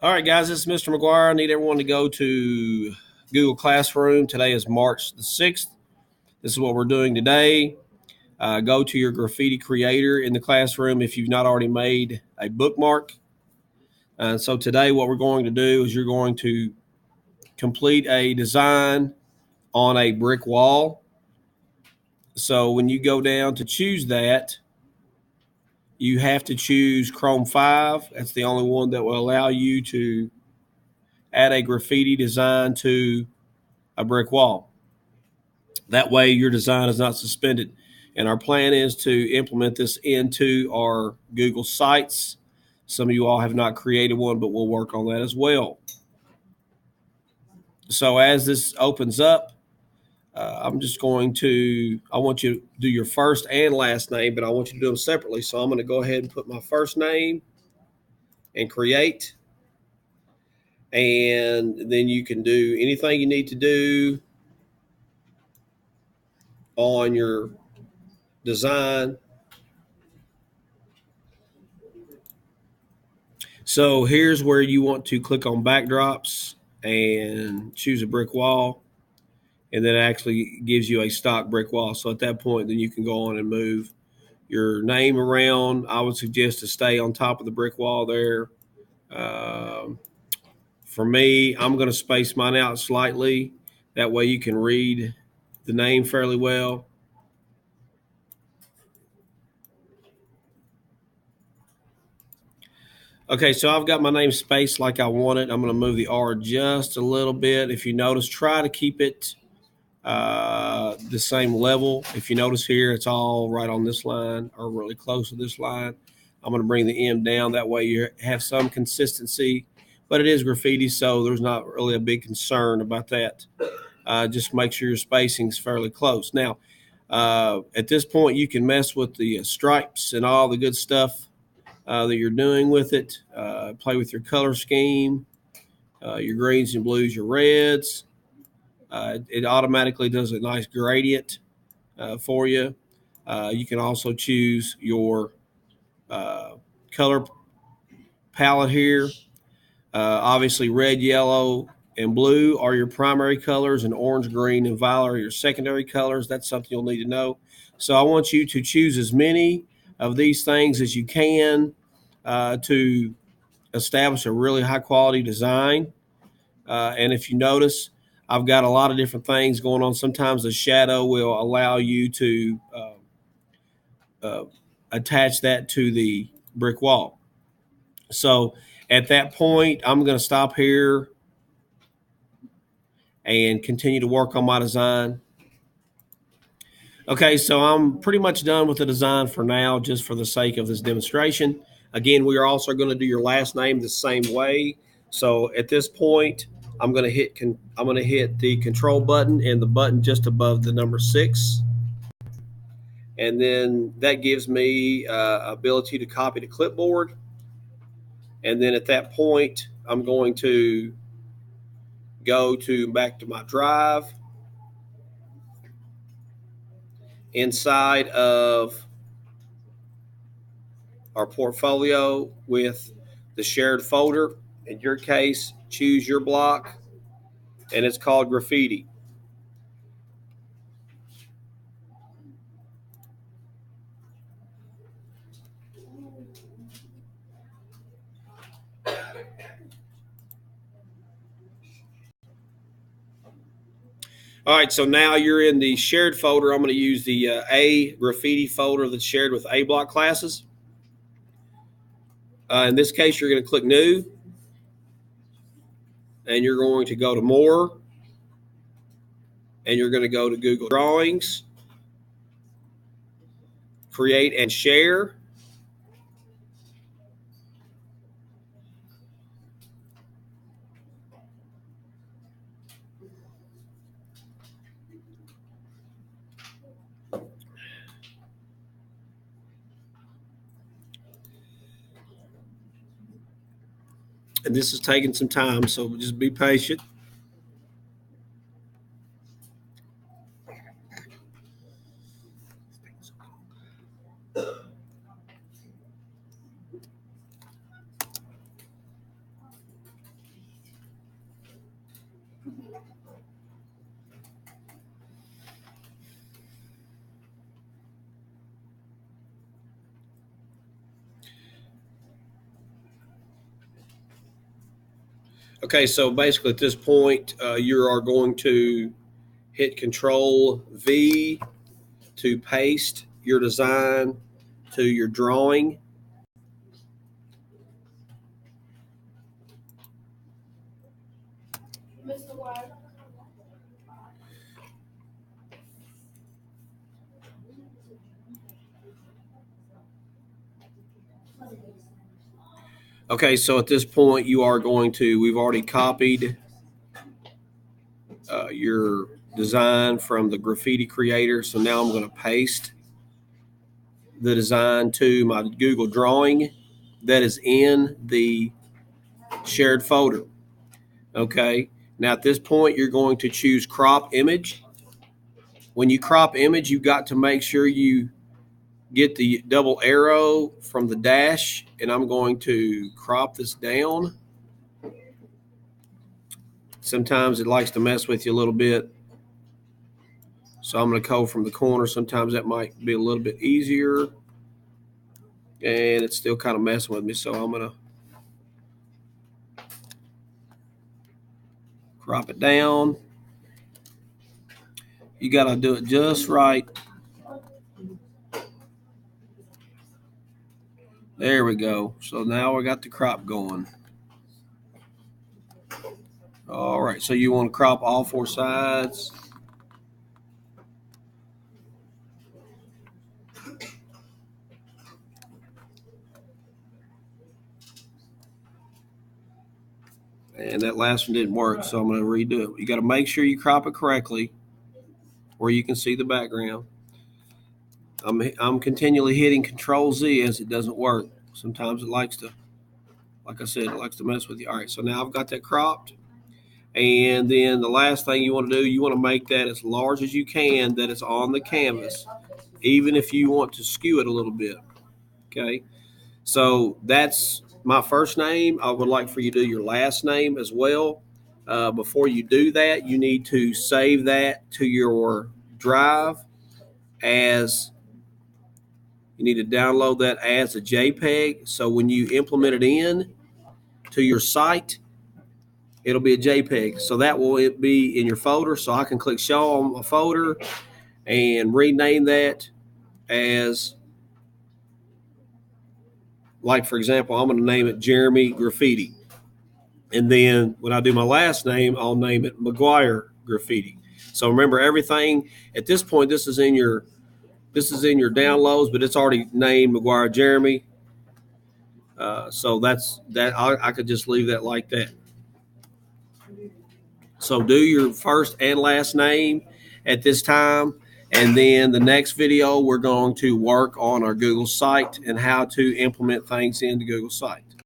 All right, guys, this is Mr. McGuire. I need everyone to go to Google Classroom. Today is March the 6th. This is what we're doing today. Go to your graffiti creator in the classroom if you've not already made a bookmark. So today what we're going to do is you're going to complete a design on a brick wall. So when you go down to choose that, you have to choose Chrome 5. That's the only one that will allow you to add a graffiti design to a brick wall. That way your design is not suspended. And our plan is to implement this into our Google Sites. Some of you all have not created one, but we'll work on that as well. So as this opens up, I want you to do your first and last name, but I want you to do them separately. So I'm going to go ahead and put my first name and create. And then you can do anything you need to do on your design. So here's where you want to click on backdrops and choose a brick wall. And then it actually gives you a stock brick wall. So at that point, then you can go on and move your name around. I would suggest to stay on top of the brick wall there. For me, I'm going to space mine out slightly. That way you can read the name fairly well. Okay, so I've got my name spaced like I want it. I'm going to move the R just a little bit. If you notice, try to keep it the same level. If you notice here, it's all right on this line or really close to this line. I'm going to bring the M down. That way you have some consistency, but it is graffiti, so there's not really a big concern about that. Just make sure your spacing is fairly close. Now, at this point, you can mess with the stripes and all the good stuff that you're doing with it. Play with your color scheme, your greens and blues, your reds. It automatically does a nice gradient for you. You can also choose your color palette here. Obviously, red, yellow, and blue are your primary colors, and orange, green, and violet are your secondary colors. That's something you'll need to know. So I want you to choose as many of these things as you can to establish a really high quality design. And if you notice, I've got a lot of different things going on. Sometimes the shadow will allow you to attach that to the brick wall. So at that point, I'm going to stop here and continue to work on my design. Okay, so I'm pretty much done with the design for now, just for the sake of this demonstration. Again, we are also going to do your last name the same way. So at this point, I'm going to hit the control button and the button just above the number 6. And then that gives me ability to copy to Clipboard. And then at that point, I'm going to go back to my drive. Inside of our portfolio with the shared folder. In your case, choose your block, and it's called Graffiti. All right, so now you're in the shared folder. I'm going to use the A Graffiti folder that's shared with A block classes. In this case, you're going to click New, and you're going to go to More, and you're going to go to Google Drawings, Create and Share. And this is taking some time, so just be patient. Okay, so basically at this point, you are going to hit Control V to paste your design to your drawing. Okay, so at this point, you are going to, we've already copied your design from the Graffiti creator. So now I'm going to paste the design to my Google drawing that is in the shared folder. Okay, now at this point, you're going to choose crop image. When you crop image, you've got to make sure you get the double arrow from the dash, and I'm going to crop this down. Sometimes it likes to mess with you a little bit, so I'm going to go from the corner. Sometimes that might be a little bit easier, and it's still kind of messing with me, so I'm going to crop it down. You got to do it just right. There we go. So now we got the crop going. All right, so you want to crop all four sides. And that last one didn't work, so I'm going to redo it. You got to make sure you crop it correctly where you can see the background. I'm continually hitting Control Z as it doesn't work. Sometimes it likes to, like I said, it likes to mess with you. All right, so now I've got that cropped. And then the last thing you want to do, you want to make that as large as you can that it's on the canvas, even if you want to skew it a little bit. Okay, so that's my first name. I would like for you to do your last name as well. Before you do that, you need to save that to your drive as, you need to download that as a JPEG. So when you implement it in to your site, it'll be a JPEG. So that will be in your folder. So I can click show on my folder and rename that as, like, for example, I'm going to name it Jeremy Graffiti. And then when I do my last name, I'll name it McGuire Graffiti. So remember everything at this point, this is in your downloads, but it's already named McGuire Jeremy. So that's that. I could just leave that like that. So do your first and last name at this time. And then the next video, we're going to work on our Google site and how to implement things into Google site.